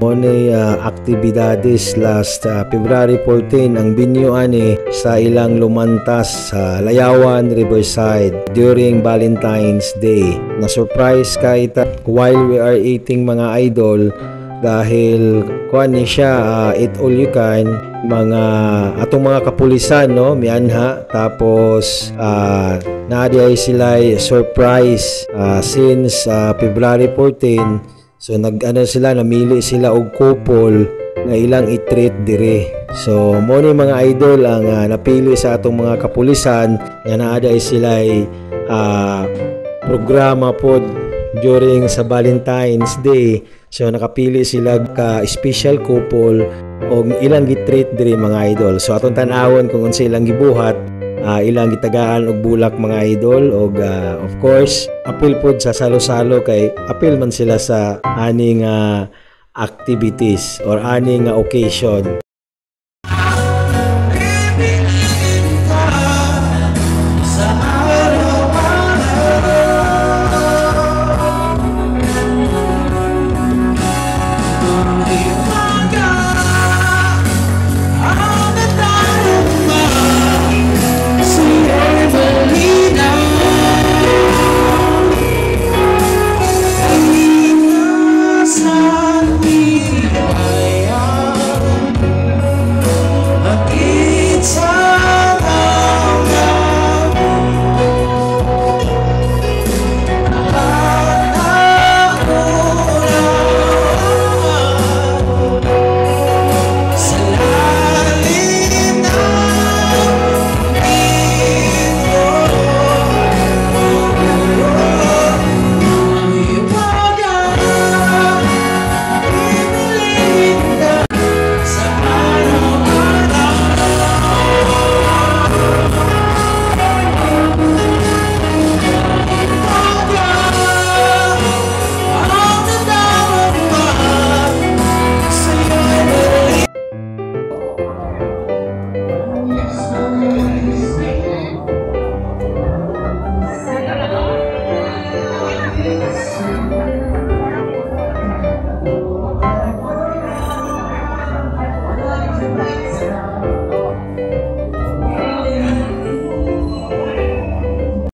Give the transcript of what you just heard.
Monay aktibidades last February 14 ang binyo ani sa ilang lumantas sa Layawan, Riverside during Valentine's Day. Na-surprise kahit while we are eating mga idol dahil kuan ni siya eat all you can mga atong mga kapulisan no mianha tapos naadi ay sila surprise since February 14. So sila namili sila og couple nga ilang i-treat dire. So mo ni mga idol ang napili sa atong mga kapulisan nga naada ay sila programa pod during sa Valentine's Day. So nakapili sila ka special couple o ilang gitreat diri mga idol. So atong tan-awon kung unsa ilang gibuhat, ilang gitagaan og bulak mga idol og of course apil pod sa salo-salo kay apil man sila sa aning activities or aning occasion.